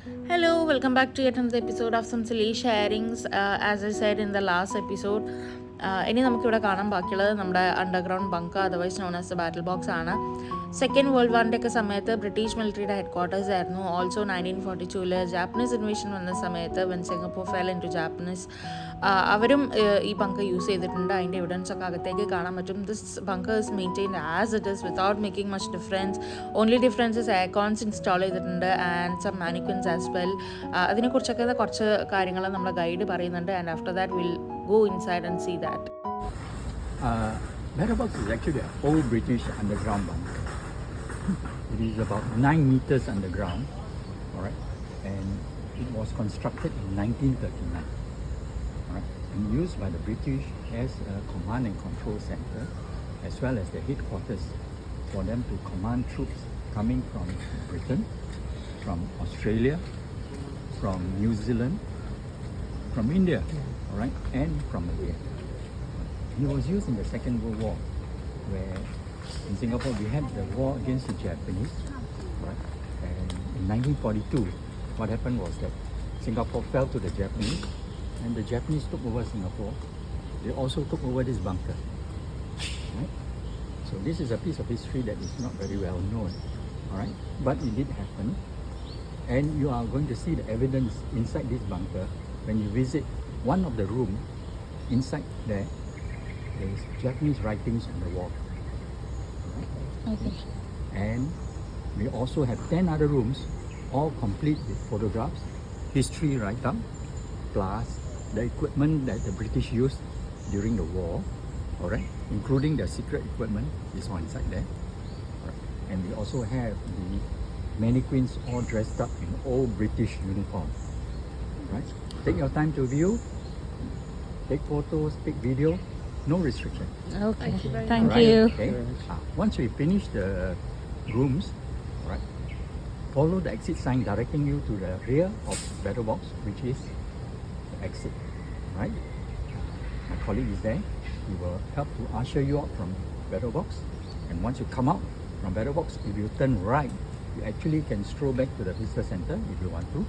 Hello, welcome back to yet another episode of some silly sharings. As I said in the last episode, ഇനി നമുക്കിവിടെ കാണാൻ ബാക്കിയുള്ളത് നമ്മുടെ underground bunk, otherwise known as the battle box ആണ്. Second world വാറിൻ്റെ ഒക്കെ സമയത്ത് British മിലിറ്ററിയുടെ ഹെഡ് ക്വാർട്ടേഴ്സ് ആയിരുന്നു. ഓൾസോ 1942 ജാപ്പനീസ് ഇൻവേഷൻ വന്ന സമയത്ത് when Singapore fell into Japanese, അവരും ഈ ബങ്കർ യൂസ് ചെയ്തിട്ടുണ്ട്. അതിൻ്റെ എവിഡൻസ് ഒക്കെ അകത്തേക്ക് കാണാൻ പറ്റും. This bunker is maintained as it is without making much difference. Only differences എയർകോൺസ് install ചെയ്തിട്ടുണ്ട് ആൻഡ് സം മാനിക്വിൻസ് ആസ് വെൽ. അതിനെക്കുറിച്ചൊക്കെ കുറച്ച് കാര്യങ്ങൾ നമ്മുടെ ഗൈഡ് പറയുന്നുണ്ട്. And after that will go inside and see that. Battle Box is actually an old British underground bunker. It is about 9 meters underground, all right, and it was constructed in 1939, all right, and used by the British as a command and control center, as well as the headquarters for them to command troops coming from Britain, from Australia, from New Zealand, from India, all right, and from Malaysia. It was used in the Second World War, where in Singapore we had the war against the Japanese, right? And in 1942, what happened was that Singapore fell to the Japanese, and the Japanese took over Singapore. They also took over this bunker, right? So this is a piece of history that is not very well known, all right? But it did happen, and you are going to see the evidence inside this bunker when you visit one of the rooms. Inside there is Japanese writings on the wall. Okay. And we also have 10 other rooms, all complete with photographs, history write-up, plus the equipment that the British used during the war, all right, including the secret equipment is all inside there. Right. And we also have the mannequins all dressed up in old British uniform. Right. Take your time to view, take photos, take video, no restriction. Okay. Thank Right, you. okay. Once we finish the rooms, right, follow the exit sign directing you to the rear of Battle Box, which is the exit. Right. My colleague is there. He will help to usher you out from Battle Box. And once you come out from Battle Box, if you turn right, you actually can stroll back to the visitor center if you want to.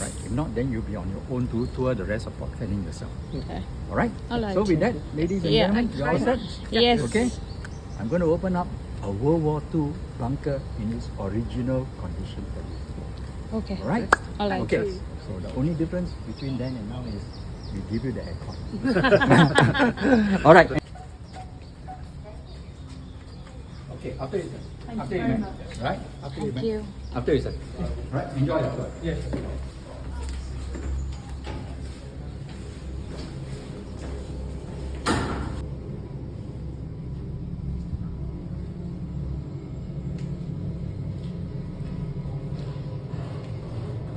Right. If not, then you'll be on your own to tour the rest of Fort Canning yourself. Okay. All right. All right. So with that, ladies and Yeah. gentlemen, you all set? Yes. Okay. I'm going to open up a World War II bunker in its original condition for you. Okay. All right. All right. Okay. So the only difference between then and now is we give you the aircon. All right. Okay. After you, sir. After you, man. Right. After you, man. Thank you. After you, sir. Right. Enjoy the tour. Yes.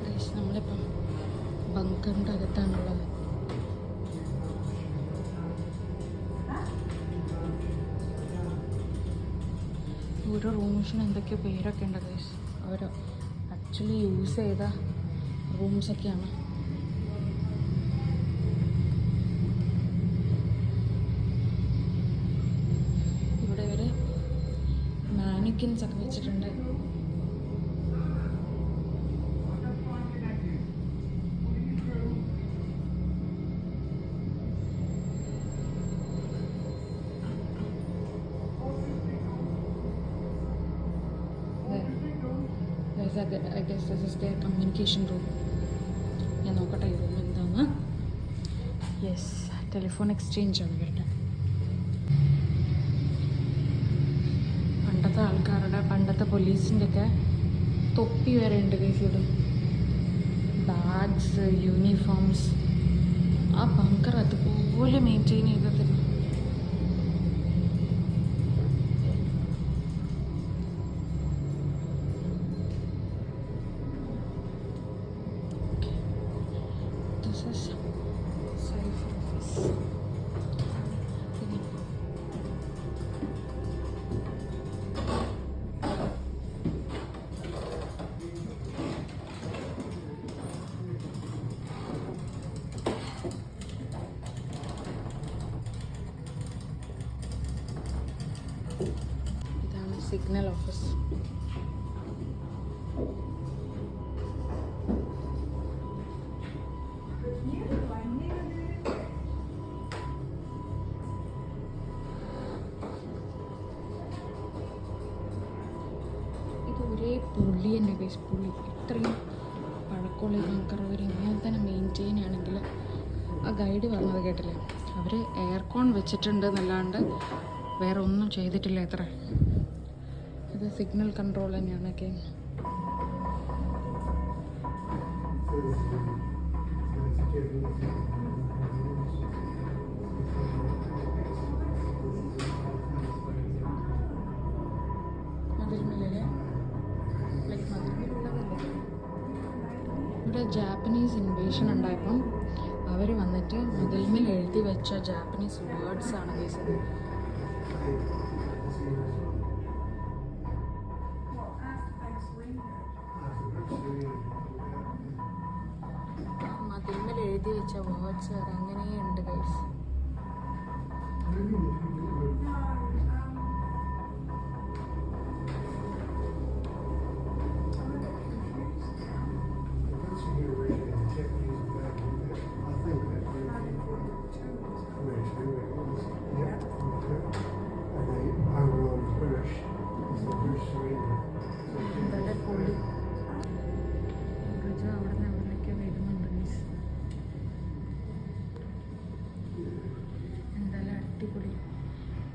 Guys, നമ്മളിപ്പം ബങ്കറിൻ്റെ അകത്താണുള്ളത്. ഓരോ റൂംസിന് എന്തൊക്കെയോ പേരൊക്കെ ഉണ്ട് guys. അവർ actually use ചെയ്ത റൂംസൊക്കെയാണ്. ഇവിടെ ഇവർ മാനിക്കിൻസ് ഒക്കെ വെച്ചിട്ടുണ്ട്. I guess this is their communication room. ഞാൻ നോക്കട്ടെ ഈ റൂം എന്താന്ന്. യെസ്, ടെലിഫോൺ എക്സ്ചേഞ്ച് ആണ് ഇവരുടെ. പണ്ടത്തെ ആൾക്കാരുടെ, പണ്ടത്തെ പോലീസിൻ്റെ ഒക്കെ തൊപ്പി വരെ ഉണ്ട് കേസ് ഇവിടെ. Bags, uniforms. ആ ബങ്കർ അതുപോലെ മെയിൻറ്റെയിൻ ചെയ്തത്. This is safe office. ഇതാണ് സിഗ്നൽ ഓഫീസ്. ഗൈസ്. പുള്ളി ഇത്രയും പഴക്കമുള്ള ഒരു ആൾക്കാർ അവർ ഇങ്ങനെ തന്നെ മെയിൻറ്റെയിൻ ആണെങ്കിൽ, ആ ഗൈഡ് പറഞ്ഞത് കേട്ടില്ലേ, അവർ എയർകോൺ വെച്ചിട്ടുണ്ട് എന്നല്ലാണ്ട് വേറെ ഒന്നും ചെയ്തിട്ടില്ല. എത്ര ഇത് സിഗ്നൽ കൺട്രോൾ തന്നെയാണ് ഒക്കെ. ഇവിടെ ജാപ്പനീസ് ഇൻവേഷൻ ഉണ്ടായപ്പം അവർ വന്നിട്ട് മതിൽമേൽ എഴുതി വെച്ച ജാപ്പനീസ് വേർഡ്സ് ആണ് കേസത്. മതിൽമേൽ എഴുതി വെച്ച വേർഡ്സ് അങ്ങനെയുണ്ട് ഗൈസ്.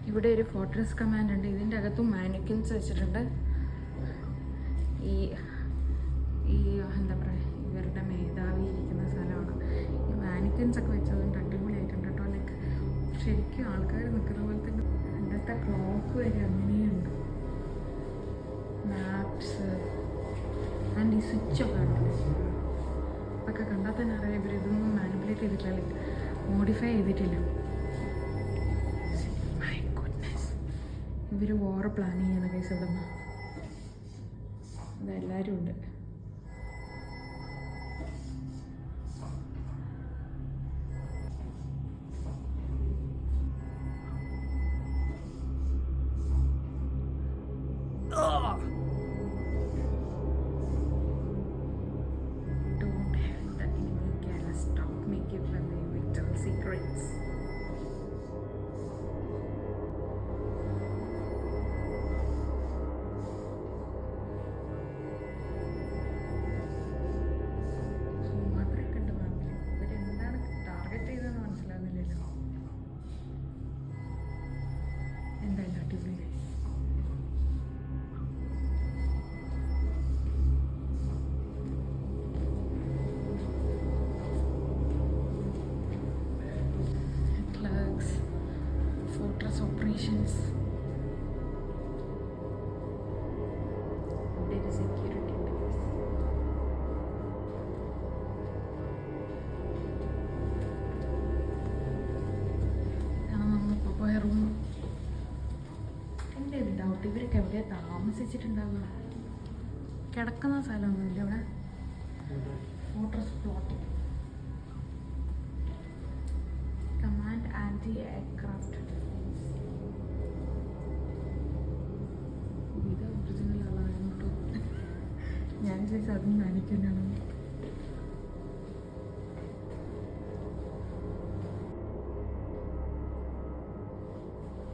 ഇവിടെ ഒരു ഫോർട്രസ് കമാൻഡ് ഉണ്ട്. ഇതിൻ്റെ അകത്തും മാനിക്വിൻസ് വെച്ചിട്ടുണ്ട്. ഈ എന്താ പറയുക, ഇവരുടെ മേധാവി ഇരിക്കുന്ന സ്ഥലമാണ്. ഈ മാനിക്വിൻസ് ഒക്കെ വെച്ചതുകൊണ്ട് അടിപൊളിയായിട്ടുണ്ട് കേട്ടോ. ലൈക്ക് ശരിക്കും ആൾക്കാർ നിൽക്കുന്ന പോലെ തന്നെ. ഇന്നത്തെ ക്ലോക്ക് വരെ അങ്ങനെയുണ്ട്. മാപ്സ് ആൻഡ് ഈ സ്വിച്ചൊക്കെ ഉണ്ട്. അതൊക്കെ കണ്ടാൽ തന്നെ അറിയാം ഇവരിതൊന്നും മാനിപ്പുലേറ്റ് ചെയ്തിട്ടില്ല, ലൈക്ക് മോഡിഫൈ ചെയ്തിട്ടില്ല. ഇവർ വാർ പ്ലാൻ ചെയ്യുന്ന കേസ് ഇവിടെ നിന്ന് അതെല്ലാവരും ഉണ്ട്. Don't have the enemy can stop me, give away vital secrets. Operations. There is security base. നമ്മളിപ്പോൾ പോയ റൂം. എൻ്റെ ഒരു ഡൗട്ട്, ഇവരൊക്കെ എവിടെയാണ് താമസിച്ചിട്ടുണ്ടാവുക? കിടക്കുന്ന സ്ഥലമൊന്നുമില്ല ഇവിടെ. Fortress plot, command anti aircraft. ഇത് ഒറിജിനൽ ആളായിരുന്നു കേട്ടോ. ഞാൻ വിചാരിച്ചു അതും മാനിക്കുന്നാണ്.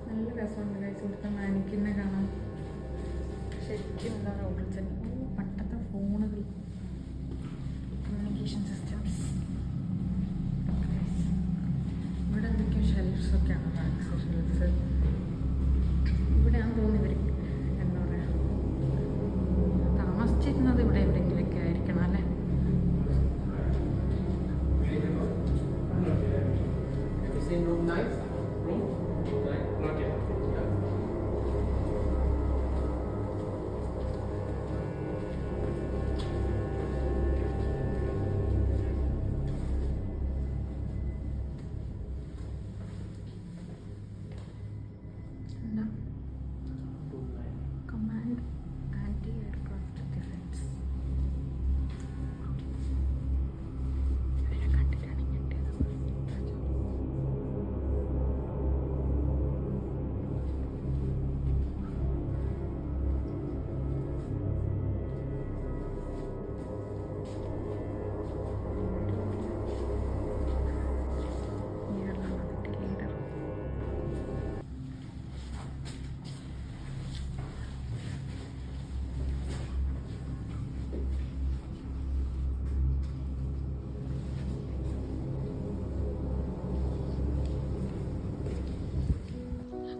നല്ല രസമുണ്ട് ഗൈസ് ഇവിടുത്തെ മാനിക്കിനെ കാണാൻ. ശരിക്കും എന്താണ് ഒറിജിനൽ. പണ്ടത്തെ ഫോണുകൾ, കമ്മ്യൂണിക്കേഷൻ സിസ്റ്റംസ്. ഇവിടെ എന്തൊക്കെയോ ഷെൽഫ്സൊക്കെയാണ്. ഷെൽഫ്സ് ഇവിടെയാണെന്ന് തോന്നുന്നു. ഇവർ എന്താ പറയുക, താമസിച്ചിരുന്നത് ഇവിടെ എവിടെയെങ്കിലൊക്കെ ആയിരിക്കണം അല്ലേ.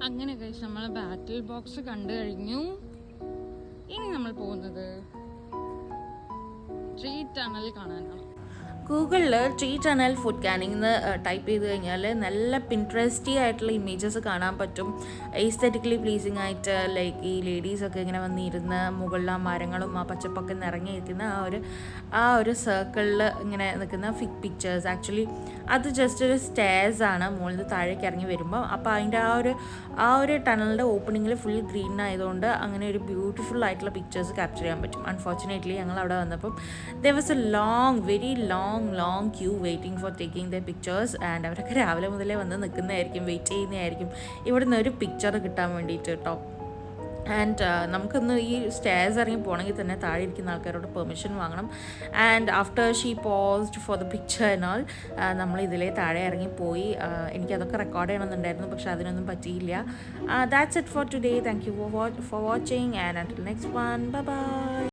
അങ്ങനെ കഴിച്ച് നമ്മൾ ബാറ്റിൽ ബോക്സ് കണ്ടു കഴിഞ്ഞു. ഇനി നമ്മൾ പോകുന്നത് ട്രീ ടണൽ കാണാനാണ്. ഗൂഗിളിൽ ട്രീ ടണൽ ഫുഡ് ക്യാനിങ് എന്ന് ടൈപ്പ് ചെയ്ത് കഴിഞ്ഞാൽ നല്ല പിൻട്രസ്റ്റി ആയിട്ടുള്ള ഇമേജസ് കാണാൻ പറ്റും. എസ്തെറ്റിക്കലി പ്ലീസിങ് ആയിട്ട് ലൈക്ക് ഈ ലേഡീസൊക്കെ ഇങ്ങനെ വന്നിരുന്ന് മുകളിൽ ആ മരങ്ങളും ആ പച്ചപ്പൊക്കെ നിറങ്ങി നിൽക്കുന്ന ആ ഒരു സർക്കിളിൽ ഇങ്ങനെ നിൽക്കുന്ന പിക്ചേഴ്സ്. ആക്ച്വലി അത് ജസ്റ്റ് ഒരു സ്റ്റേഴ്സ് ആണ് മുകളിൽ നിന്ന് താഴേക്ക് ഇറങ്ങി വരുമ്പോൾ. അപ്പോൾ അതിൻ്റെ ആ ഒരു ടണലിൻ്റെ ഓപ്പണിങ്ങിൽ ഫുൾ ഗ്രീൻ ആയതുകൊണ്ട് അങ്ങനെ ഒരു ബ്യൂട്ടിഫുൾ ആയിട്ടുള്ള പിക്ചേഴ്സ് ക്യാപ്ചർ ചെയ്യാൻ പറ്റും. അൺഫോർച്ചുനേറ്റ്ലി ഞങ്ങൾ അവിടെ വന്നപ്പം there was A very long Q waiting for taking the pictures. And അവരൊക്കെ രാവിലെ മുതലേ വന്ന് നിൽക്കുന്നതായിരിക്കും, വെയിറ്റ് ചെയ്യുന്നതായിരിക്കും ഇവിടുന്ന് ഒരു പിക്ചർ കിട്ടാൻ വേണ്ടിയിട്ട് കേട്ടോ. ആൻഡ് നമുക്കൊന്ന് ഈ സ്റ്റേഴ്സ് ഇറങ്ങി പോകണമെങ്കിൽ തന്നെ താഴെ ഇരിക്കുന്ന ആൾക്കാരോട് പെർമിഷൻ വാങ്ങണം. And after she posed for the picture and all നമ്മൾ ഇതിലേ താഴെ ഇറങ്ങിപ്പോയി. എനിക്കതൊക്കെ റെക്കോർഡ് ചെയ്യണമെന്നുണ്ടായിരുന്നു, പക്ഷെ അതിനൊന്നും പറ്റിയില്ല. That's it for today. Thank you for watching and until next one. Bye bye.